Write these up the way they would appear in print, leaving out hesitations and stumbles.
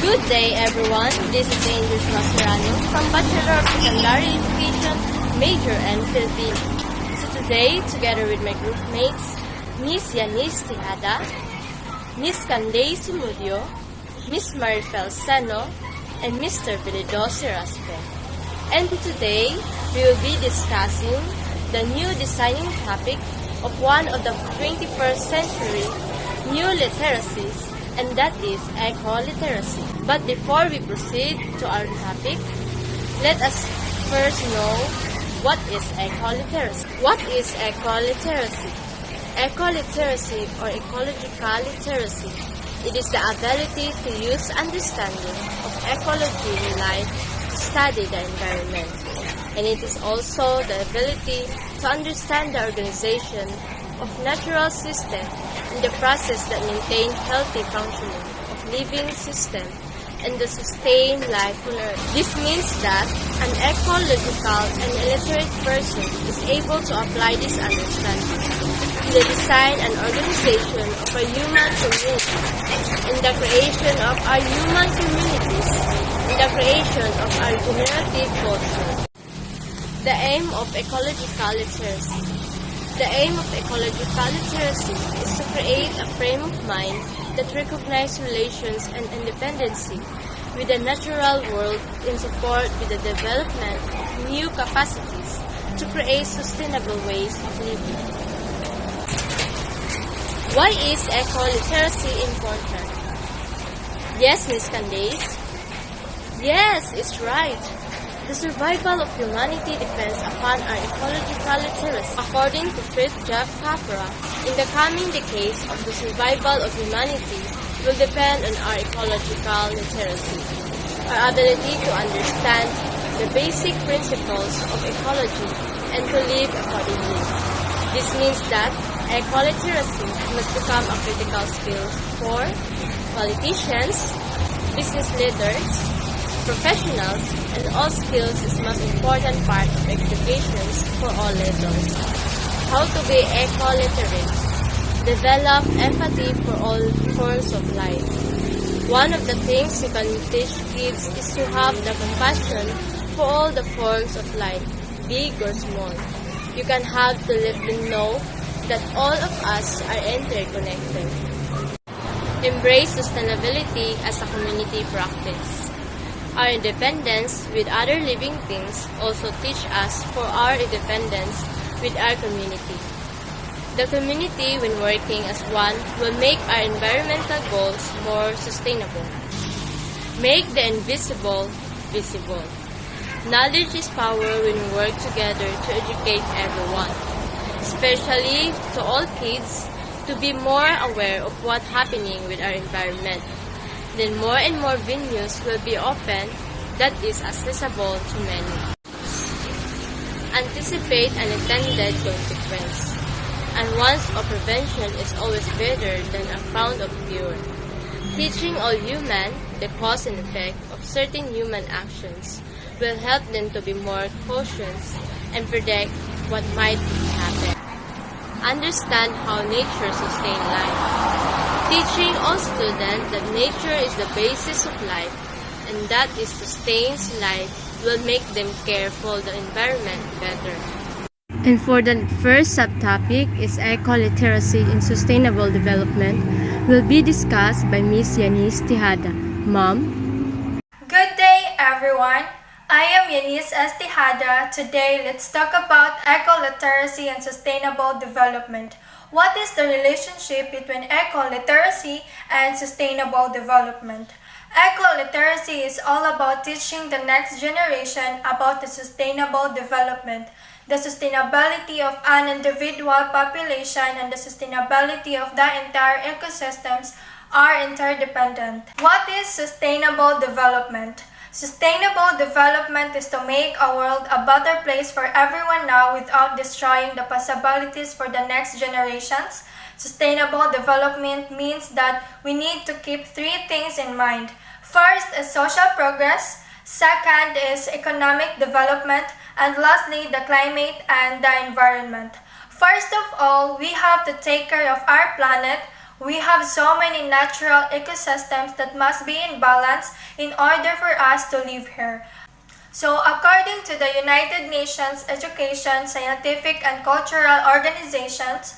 Good day, everyone. This is Angel Mascherano from Bachelor of Secondary Education, major and Filipino. So today, together with my group mates, Miss Yanis Tejada, Miss Canday Sumudio, Miss Marifel Sano, and Mr. Belidosi Raspe. And today, we will be discussing the new designing topic of one of the 21st century new literacies, and that is eco-literacy. But before we proceed to our topic, let us first know what is eco-literacy. What is eco-literacy? Eco-literacy or ecological literacy, it is the ability to use understanding of ecology in life to study the environment. And it is also the ability to understand the organization of natural system in the process that maintain healthy functioning of living system and the sustained life on Earth. This means that an ecological and illiterate person is able to apply this understanding in the design and organization of a human community, in the creation of our human communities, in the creation of our generative culture. The aim of ecological literacy. The aim of ecological literacy is to create a frame of mind that recognizes relations and independency with the natural world in support with the development of new capacities to create sustainable ways of living. Why is eco-literacy important? Yes, Ms. Candace? Yes, it's right. The survival of humanity depends upon our ecological literacy. According to Fritz Jeff Capra, in the coming decades of the survival of humanity will depend on our ecological literacy, our ability to understand the basic principles of ecology and to live accordingly. This means that eco-literacy must become a critical skill for politicians, business leaders, professionals, and all skills is the most important part of education for all levels. How to be eco-literate. Develop empathy for all forms of life. One of the things you can teach kids is to have the compassion for all the forms of life, big or small. You can have to let them know that all of us are interconnected. Embrace sustainability as a community practice. Our independence with other living things also teach us for our independence with our community. The community, when working as one, will make our environmental goals more sustainable. Make the invisible visible. Knowledge is power when we work together to educate everyone, especially to all kids, to be more aware of what's happening with our environment. Then more and more venues will be open that is accessible to many. Anticipate unintended consequence. And once of prevention is always better than a pound of cure. Teaching all human the cause and effect of certain human actions will help them to be more cautious and predict what might happen. Understand how nature sustains life. Teaching all students that nature is the basis of life and that it sustains life will make them care for the environment better. And for the first subtopic is eco-literacy in sustainable development will be discussed by Ms. Yanis Tejada. Mom? Good day, everyone. I am Yanis S. Tejada. Today, let's talk about eco-literacy and sustainable development. What is the relationship between eco-literacy and sustainable development? Eco-literacy is all about teaching the next generation about the sustainable development, the sustainability of an individual population, and the sustainability of the entire ecosystems are interdependent. What is sustainable development? Sustainable development is to make a world a better place for everyone now without destroying the possibilities for the next generations. Sustainable development means that we need to keep three things in mind. First is social progress, second is economic development, and lastly, the climate and the environment. First of all, we have to take care of our planet, We have so many natural ecosystems that must be in balance in order for us to live here. So, according to the United Nations Education, Scientific and Cultural Organizations,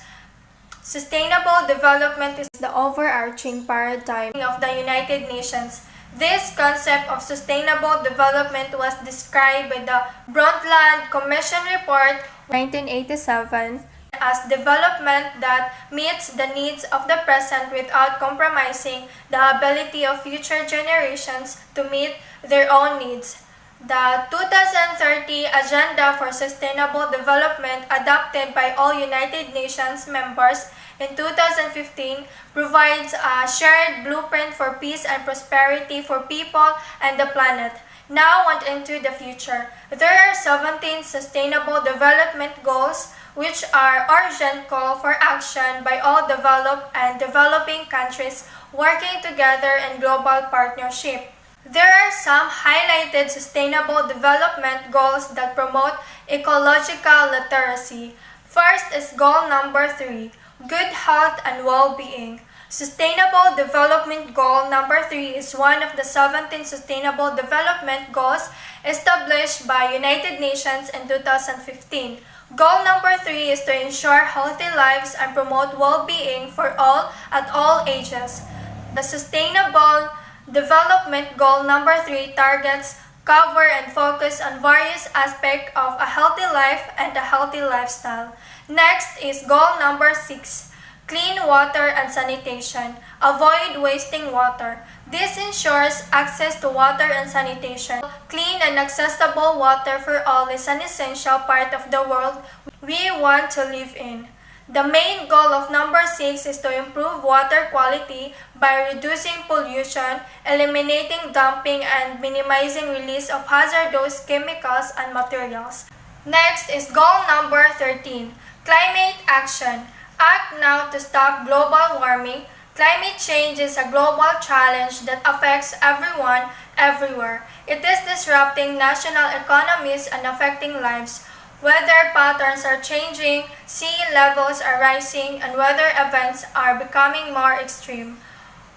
sustainable development is the overarching paradigm of the United Nations. This concept of sustainable development was described by the Brundtland Commission Report 1987 as development that meets the needs of the present without compromising the ability of future generations to meet their own needs. The 2030 Agenda for Sustainable Development, adopted by all United Nations members in 2015, provides a shared blueprint for peace and prosperity for people and the planet. Now and into the future, there are 17 Sustainable Development Goals, which are urgent call for action by all developed and developing countries working together in global partnership. There are some highlighted Sustainable Development Goals that promote ecological literacy. First is goal number 3, good health and well-being. Sustainable Development Goal number 3 is one of the 17 Sustainable Development Goals established by United Nations in 2015. Goal number 3 is to ensure healthy lives and promote well-being for all at all ages. The Sustainable Development Goal number 3 targets, cover, and focus on various aspects of a healthy life and a healthy lifestyle. Next is goal number 6, clean water and sanitation. Avoid wasting water. This ensures access to water and sanitation. Clean and accessible water for all is an essential part of the world we want to live in. The main goal of number 6 is to improve water quality by reducing pollution, eliminating dumping, and minimizing release of hazardous chemicals and materials. Next is goal number 13, climate action. Act now to stop global warming. Climate change is a global challenge that affects everyone, everywhere. It is disrupting national economies and affecting lives. Weather patterns are changing, sea levels are rising, and weather events are becoming more extreme.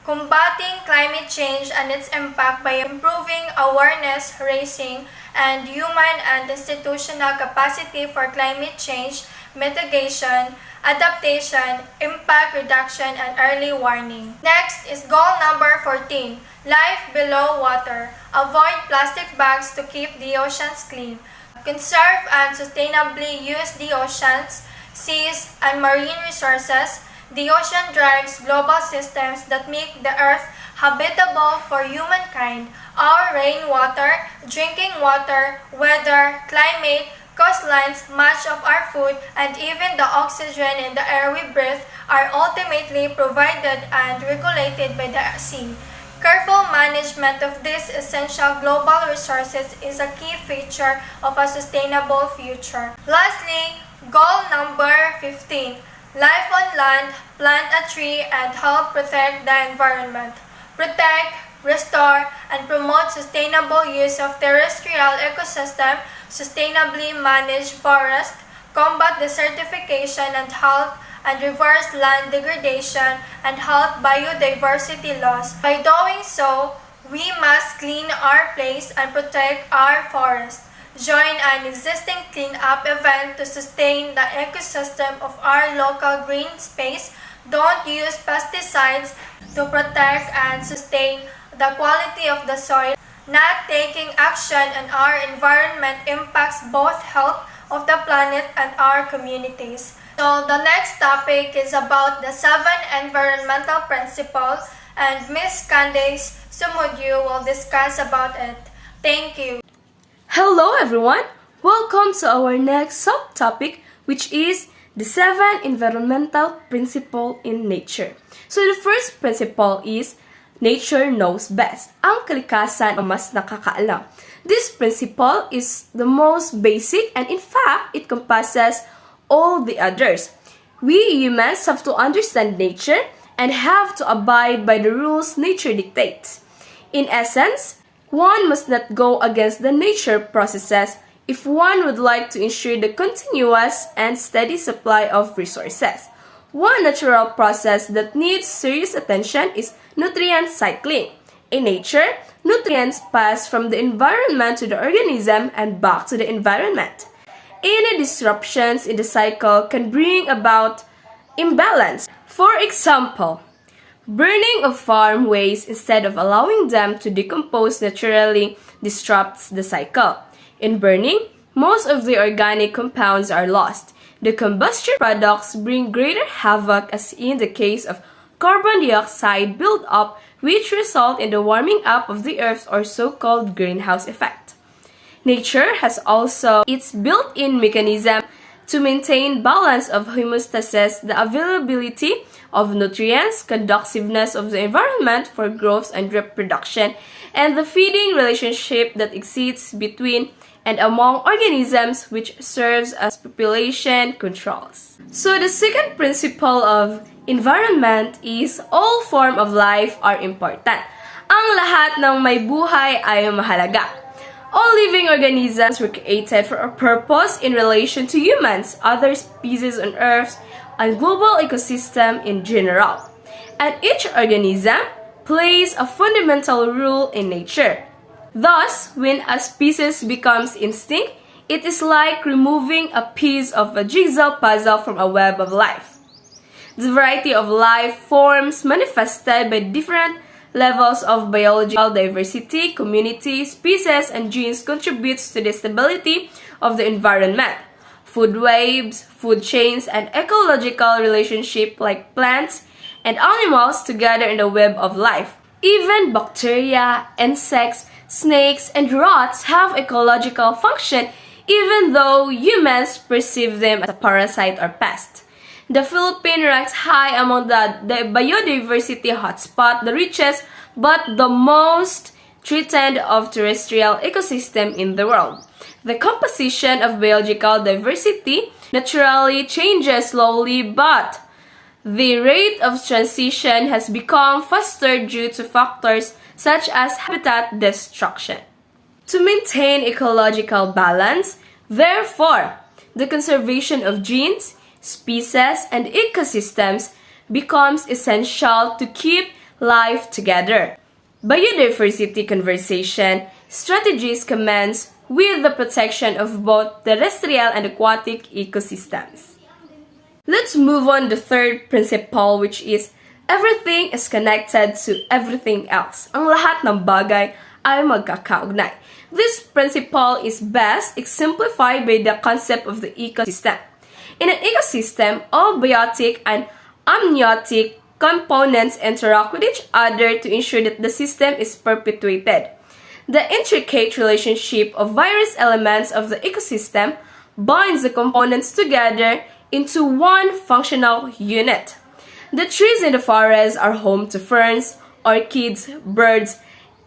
Combating climate change and its impact by improving awareness, raising, and human and institutional capacity for climate change mitigation, adaptation, impact reduction, and early warning. Next is goal number 14, life below water. Avoid plastic bags to keep the oceans clean. Conserve and sustainably use the oceans, seas, and marine resources. The ocean drives global systems that make the earth habitable for humankind. Our rainwater, drinking water, weather, climate, coastlines, much of our food, and even the oxygen in the air we breathe are ultimately provided and regulated by the sea. Careful management of these essential global resources is a key feature of a sustainable future. Lastly, goal number 15, life on land, plant a tree, and help protect the environment. Protect, restore, and promote sustainable use of terrestrial ecosystem, sustainably manage forest, combat desertification and halt and reverse land degradation, and halt biodiversity loss. By doing so, we must clean our place and protect our forest. Join an existing cleanup event to sustain the ecosystem of our local green space. Don't use pesticides to protect and sustain the quality of the soil. Not taking action on our environment impacts both health of the planet and our communities. So the next topic is about the 7 environmental principles, and Ms. Candace Sumudio will discuss about it. Thank you. Hello everyone! Welcome to our next subtopic, which is the 7 environmental principles in nature. So the first principle is nature knows best. Ang kalikasan ang mas nakakaalam. This principle is the most basic, and in fact, it encompasses all the others. We humans have to understand nature and have to abide by the rules nature dictates. In essence, one must not go against the nature processes if one would like to ensure the continuous and steady supply of resources. One natural process that needs serious attention is nutrient cycling. In nature, nutrients pass from the environment to the organism and back to the environment. Any disruptions in the cycle can bring about imbalance. For example, burning of farm waste instead of allowing them to decompose naturally disrupts the cycle. In burning, most of the organic compounds are lost. The combustion products bring greater havoc, as in the case of carbon dioxide buildup, which result in the warming up of the earth or so-called greenhouse effect. Nature has also its built-in mechanism to maintain balance of homeostasis, the availability of nutrients, conduciveness of the environment for growth and reproduction, and the feeding relationship that exists between and among organisms, which serves as population controls. So the second principle of environment is all forms of life are important. Ang lahat ng may buhay ay mahalaga. All living organisms were created for a purpose in relation to humans, other species on Earth, and global ecosystem in general. And each organism plays a fundamental role in nature. Thus, when a species becomes extinct, it is like removing a piece of a jigsaw puzzle from a web of life. The variety of life forms manifested by different levels of biological diversity, community, species, and genes contributes to the stability of the environment. Food webs, food chains, and ecological relationships like plants and animals together in the web of life. Even bacteria, insects, snakes, and rats have ecological function even though humans perceive them as a parasite or pest. The Philippines ranks high among the biodiversity hotspot, the richest but the most threatened of terrestrial ecosystem in the world. The composition of biological diversity naturally changes slowly, but the rate of transition has become faster due to factors such as habitat destruction. To maintain ecological balance, therefore, the conservation of genes, species, and ecosystems becomes essential to keep life together. Biodiversity conservation strategies commence with the protection of both terrestrial and aquatic ecosystems. Let's move on to the third principle, which is everything is connected to everything else. Ang lahat ng bagay ay magkakaugnay. This principle is best exemplified by the concept of the ecosystem. In an ecosystem, all biotic and amniotic components interact with each other to ensure that the system is perpetuated. The intricate relationship of various elements of the ecosystem binds the components together into one functional unit. The trees in the forest are home to ferns, orchids, birds,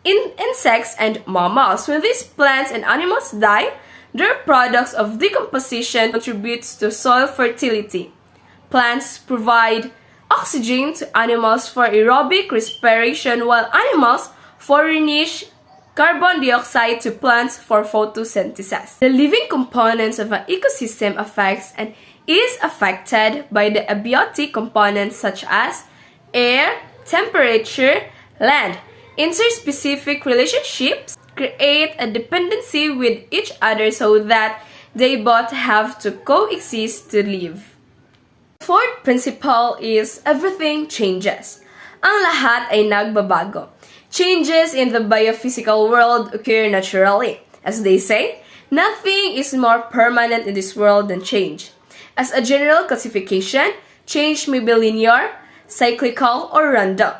insects, and mammals. When these plants and animals die, their products of decomposition contributes to soil fertility. Plants provide oxygen to animals for aerobic respiration, while animals furnish carbon dioxide to plants for photosynthesis. The living components of an ecosystem affects and is affected by the abiotic components such as air, temperature, land. Interspecific relationships create a dependency with each other so that they both have to coexist to live. Fourth principle is everything changes. Ang lahat ay nagbabago. Changes in the biophysical world occur naturally. As they say, nothing is more permanent in this world than change. As a general classification, change may be linear, cyclical, or random.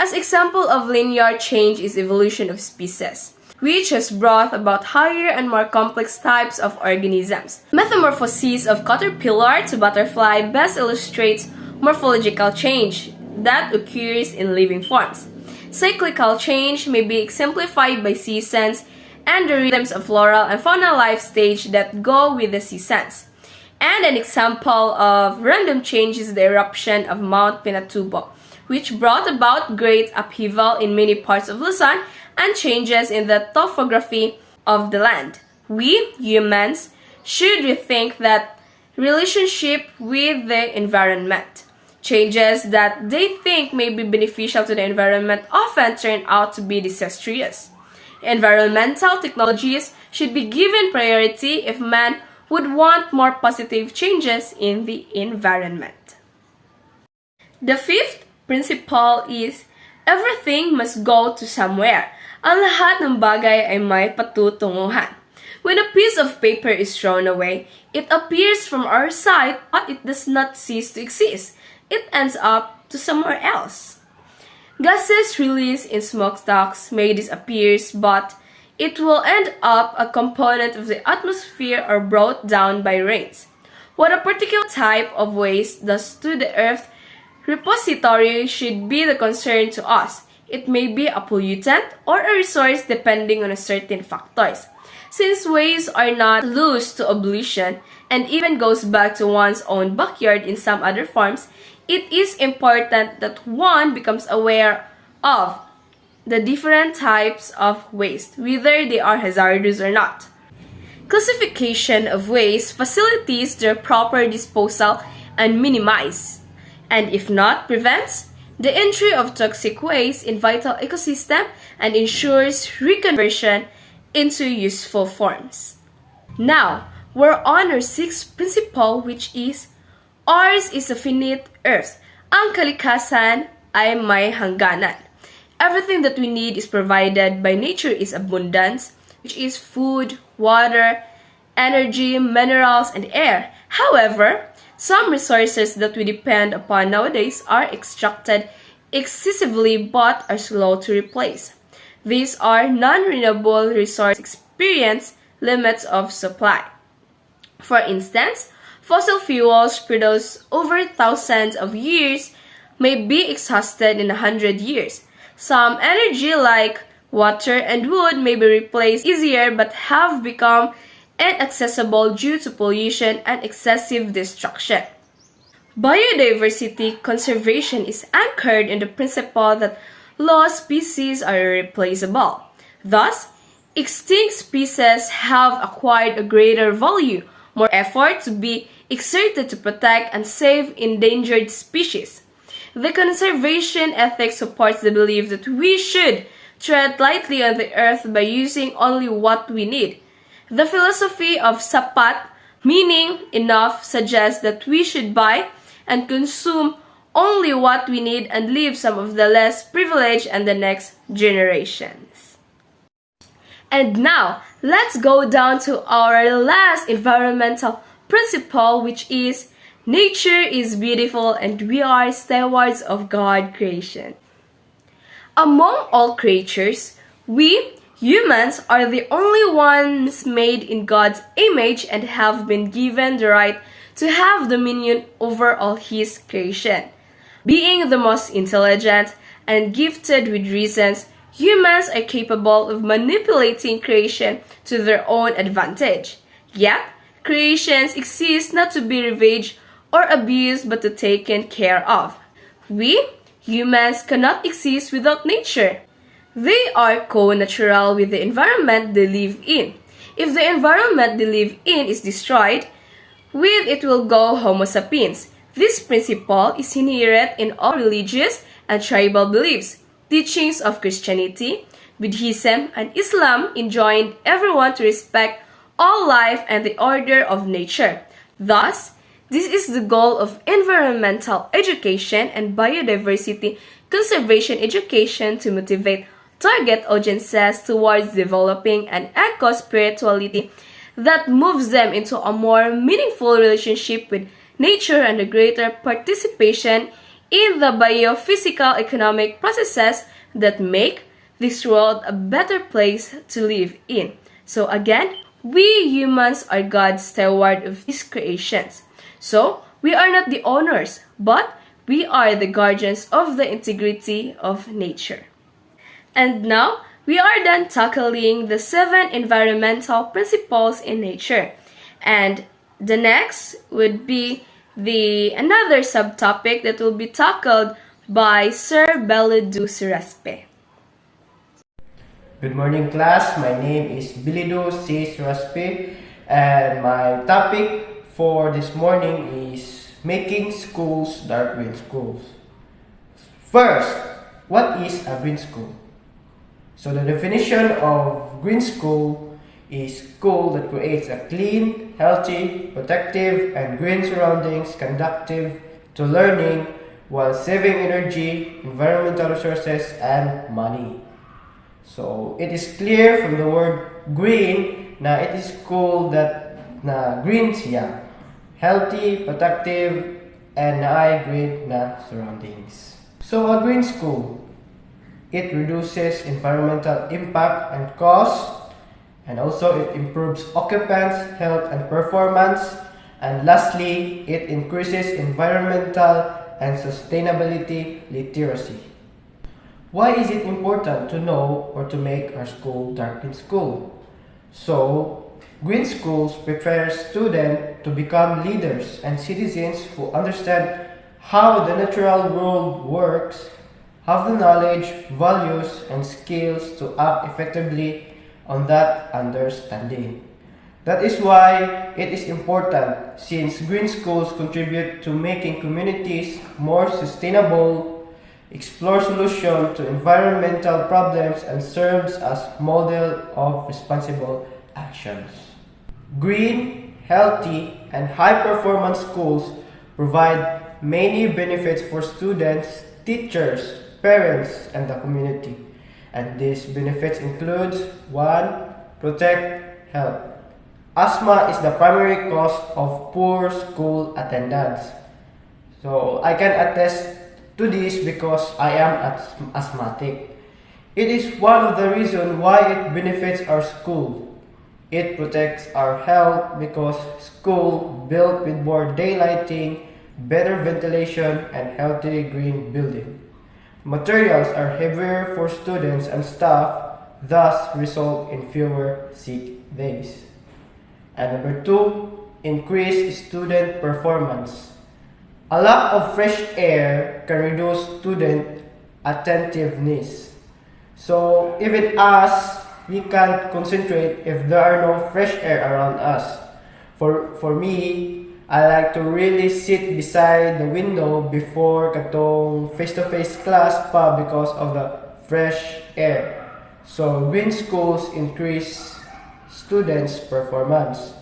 As example of linear change is evolution of species, which has brought about higher and more complex types of organisms. Metamorphosis of caterpillar to butterfly best illustrates morphological change that occurs in living forms. Cyclical change may be exemplified by seasons and the rhythms of floral and faunal life stage that go with the seasons. And an example of random change is the eruption of Mount Pinatubo, which brought about great upheaval in many parts of Luzon and changes in the topography of the land. We, humans, should rethink that relationship with the environment. Changes that they think may be beneficial to the environment often turn out to be disastrous. Environmental technologies should be given priority if man would want more positive changes in the environment. The fifth principle is everything must go to somewhere. Ang lahat ng bagay ay may patutunguhan. When a piece of paper is thrown away, it appears from our sight, but it does not cease to exist. It ends up to somewhere else. Gases released in smokestacks may disappear, but it will end up a component of the atmosphere or brought down by rains. What a particular type of waste does to the earth repository should be the concern to us. It may be a pollutant or a resource depending on certain factors. Since waste are not loose to abolition and even goes back to one's own backyard in some other forms, it is important that one becomes aware of the different types of waste, whether they are hazardous or not. Classification of waste facilitates their proper disposal and minimize, and if not, prevents the entry of toxic waste in vital ecosystem and ensures reconversion into useful forms. Now, we're on our sixth principle, which is ours is a finite earth. Ang kalikasan ay may hangganan. Everything that we need is provided by nature is abundance, which is food, water, energy, minerals, and air. However, some resources that we depend upon nowadays are extracted excessively but are slow to replace. These are non-renewable resource experience limits of supply. For instance, fossil fuels produced over thousands of years may be exhausted in 100 years. Some energy like water and wood may be replaced easier but have become inaccessible due to pollution and excessive destruction. Biodiversity conservation is anchored in the principle that lost species are irreplaceable. Thus, extinct species have acquired a greater value, more effort to be exerted to protect and save endangered species. The conservation ethic supports the belief that we should tread lightly on the earth by using only what we need. The philosophy of sapat, meaning enough, suggests that we should buy and consume only what we need and leave some of the less privileged and the next generations. And now, let's go down to our last environmental principle, which is nature is beautiful and we are stewards of God's creation. Among all creatures, we humans are the only ones made in God's image and have been given the right to have dominion over all His creation. Being the most intelligent and gifted with reasons, humans are capable of manipulating creation to their own advantage. Yet, creations exist not to be ravaged or abused but to be taken care of. We, humans, cannot exist without nature. They are co-natural with the environment they live in. If the environment they live in is destroyed, with it will go Homo sapiens. This principle is inherent in all religious and tribal beliefs. Teachings of Christianity, Buddhism, and Islam enjoin everyone to respect all life and the order of nature. Thus, this is the goal of environmental education and biodiversity conservation education to motivate target audiences towards developing an eco-spirituality that moves them into a more meaningful relationship with nature and a greater participation in the biophysical economic processes that make this world a better place to live in. So again, we humans are God's steward of His creations. So, we are not the owners, but we are the guardians of the integrity of nature. And now, we are done tackling the 7 environmental principles in nature. And the next would be another subtopic that will be tackled by Sir Belidu Suraspe. Good morning, class. My name is Belidu C. Suraspe, and my topic for this morning is making schools dark green schools. First, what is a green school? So the definition of green school is school that creates a clean, healthy, protective, and green surroundings conducive to learning while saving energy, environmental resources, and money. So it is clear from the word green na it is school that na green siya, healthy, protective, and na green na surroundings. So a green school, it reduces environmental impact and cost, and also it improves occupants' health and performance, and lastly, it increases environmental and sustainability literacy. Why is it important to know or to make our school dark green school? So, green schools prepare students to become leaders and citizens who understand how the natural world works, have the knowledge, values, and skills to act effectively on that understanding. That is why it is important, since green schools contribute to making communities more sustainable, explore solutions to environmental problems, and serves as model of responsible actions. Green, healthy, and high-performance schools provide many benefits for students, teachers, parents, and the community. And these benefits include 1. Protect health. Asthma is the primary cause of poor school attendance. So I can attest to this because I am asthmatic. It is one of the reasons why it benefits our school. It protects our health because school built with more daylighting, better ventilation, and healthy green building. Materials are heavier for students and staff, thus result in fewer sick days. And number 2, increase student performance. A lack of fresh air can reduce student attentiveness. So even us, we can't concentrate if there are no fresh air around us. For me, I like to really sit beside the window before katong face-to-face class pa because of the fresh air. So green schools increase students' performance.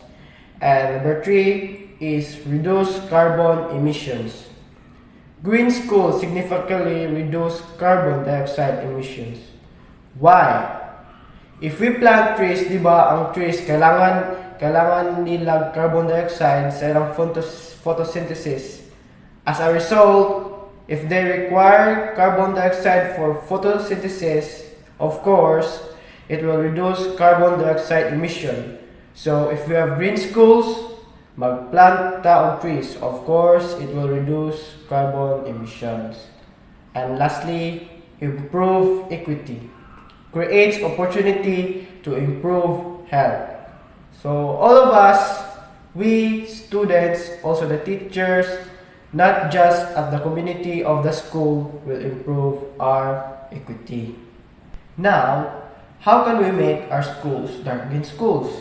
And number 3 is reduce carbon emissions. Green schools significantly reduce carbon dioxide emissions. Why? If we plant trees, di ba, ang trees kailangan nila carbon dioxide sa ilang photosynthesis. As a result, if they require carbon dioxide for photosynthesis, of course, it will reduce carbon dioxide emission. So if we have green schools, magplant ta og trees, of course, it will reduce carbon emissions. And lastly, improve equity. Creates opportunity to improve health. So all of us, we students, also the teachers, not just at the community of the school, will improve our equity. Now, how can we make our schools dark green schools?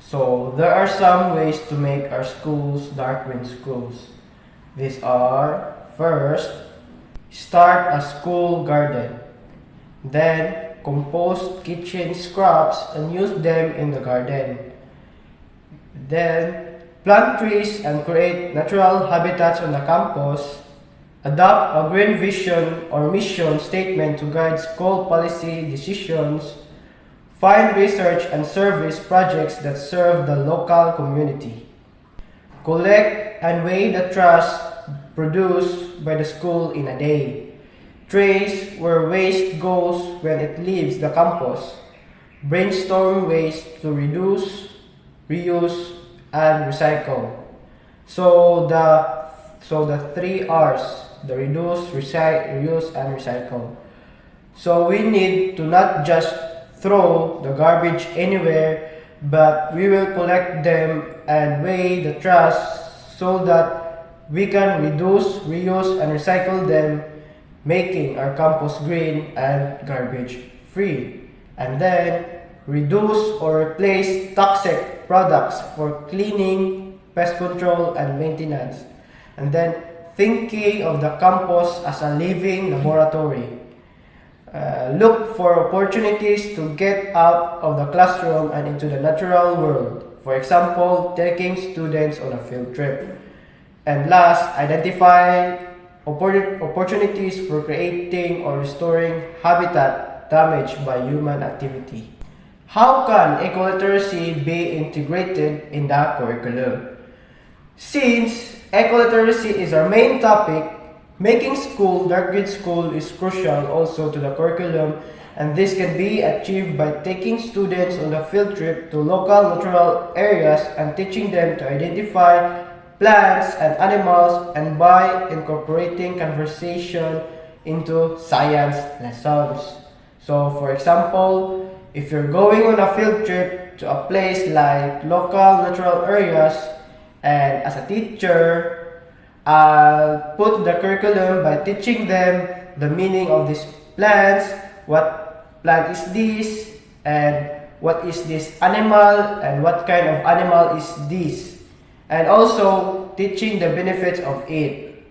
So there are some ways to make our schools dark green schools. These are, first, start a school garden. Then, compost kitchen scraps and use them in the garden. Then, plant trees and create natural habitats on the campus. Adopt a green vision or mission statement to guide school policy decisions. Find research and service projects that serve the local community. Collect and weigh the trash produced by the school in a day. Trace where waste goes when it leaves the campus. Brainstorm ways to reduce, reuse, and recycle. So the 3 R's, the reduce, reuse, and recycle. So we need to not just throw the garbage anywhere, but we will collect them and weigh the trash so that we can reduce, reuse, and recycle them, making our campus green and garbage free. And then reduce or replace toxic products for cleaning, pest control, and maintenance. And then thinking of the campus as a living laboratory. Look for opportunities to get out of the classroom and into the natural world. For example, taking students on a field trip. And last, identify opportunities for creating or restoring habitat damaged by human activity. How can ecoliteracy be integrated in the curriculum? Since ecoliteracy is our main topic, making school, dark green school, is crucial also to the curriculum, and this can be achieved by taking students on a field trip to local natural areas and teaching them to identify plants and animals, and by incorporating conversation into science lessons. So for example, if you're going on a field trip to a place like local natural areas, and as a teacher, I'll put the curriculum by teaching them the meaning of these plants, what plant is this, and what is this animal, and what kind of animal is this, and also teaching the benefits of it.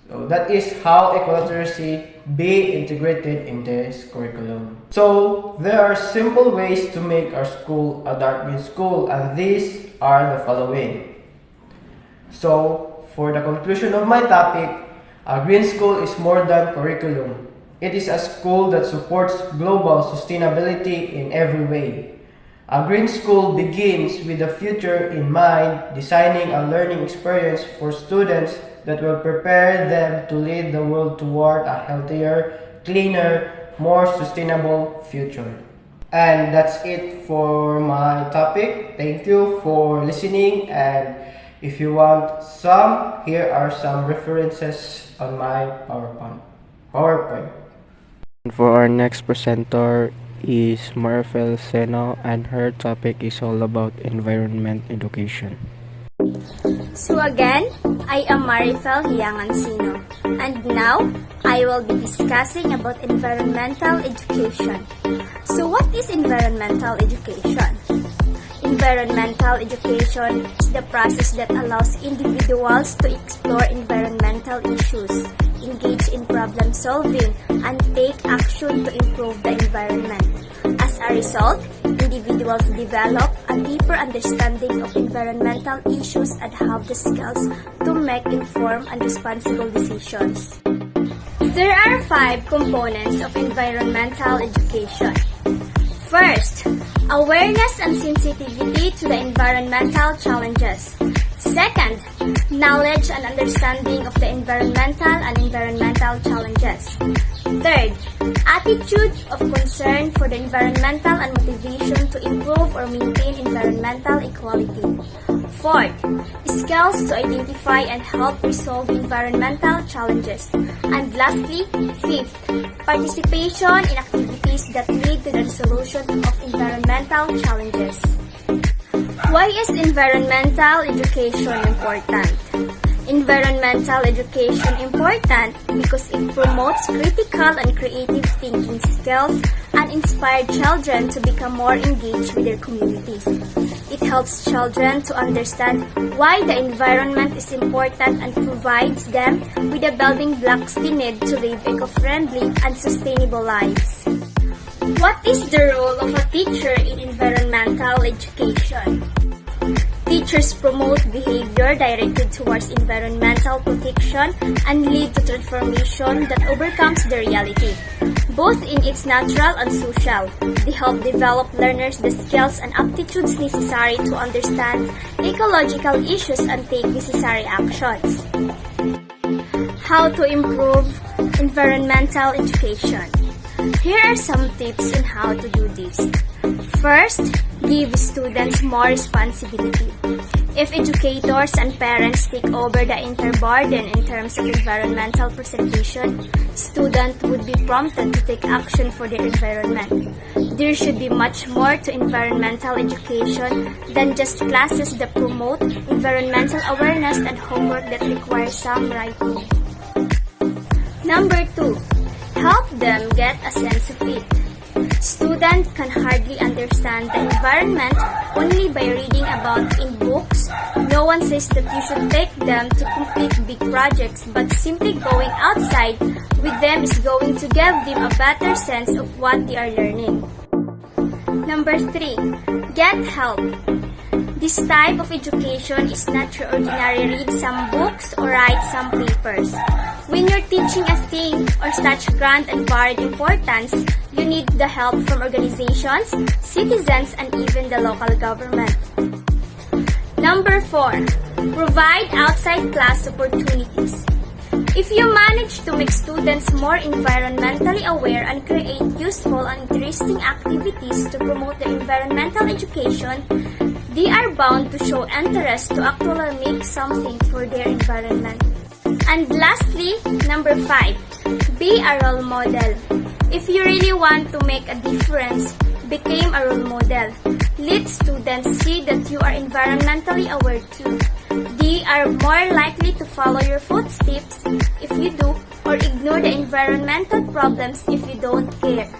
So that is how ecoliteracy be integrated in this curriculum. So there are simple ways to make our school a dark green school, and these are the following. So for the conclusion of my topic, a green school is more than curriculum. It is a school that supports global sustainability in every way. A green school begins with the future in mind, designing a learning experience for students that will prepare them to lead the world toward a healthier, cleaner, more sustainable future. And that's it for my topic. Thank you for listening, and if you want some, here are some references on my PowerPoint. For our next presenter is Marifel Seno, and her topic is all about environment education. So again, I am Marifel Hiangan Sino, and now I will be discussing about environmental education. So what is environmental education? Environmental education is the process that allows individuals to explore environmental issues, engage in problem solving, and take action to improve the environment. As a result, individuals develop a deeper understanding of environmental issues and have the skills to make informed and responsible decisions. There are 5 components of environmental education. First, awareness and sensitivity to the environmental challenges. Second, knowledge and understanding of the environmental and environmental challenges. Third, attitude of concern for the environmental and motivation to improve or maintain environmental equality. Fourth, skills to identify and help resolve environmental challenges. And lastly, fifth, participation in activities that lead to the resolution of environmental challenges. Why is environmental education important? Environmental education important because it promotes critical and creative thinking skills and inspires children to become more engaged with their communities. It helps children to understand why the environment is important and provides them with the building blocks they need to live eco-friendly and sustainable lives. What is the role of a teacher in environmental education? Teachers promote behavior directed towards environmental protection and lead to transformation that overcomes the reality, both in its natural and social. They help develop learners the skills and aptitudes necessary to understand ecological issues and take necessary actions. How to improve environmental education? Here are some tips on how to do this. First, give students more responsibility. If educators and parents take over the entire burden in terms of environmental preservation, students would be prompted to take action for their environment. There should be much more to environmental education than just classes that promote environmental awareness and homework that requires some writing. Number 2. Help them get a sense of it. Students can hardly understand the environment only by reading about in books. No one says that you should take them to complete big projects, but simply going outside with them is going to give them a better sense of what they are learning. Number 3, get help. This type of education is not your ordinary read some books or write some papers. When you're teaching a thing or such grand and varied importance, you need the help from organizations, citizens, and even the local government. Number 4, provide outside class opportunities. If you manage to make students more environmentally aware and create useful and interesting activities to promote their environmental education, they are bound to show interest to actually make something for their environment. And lastly, number 5, be a role model. If you really want to make a difference, become a role model. Let students see that you are environmentally aware too. They are more likely to follow your footsteps if you do, or ignore the environmental problems if you don't care.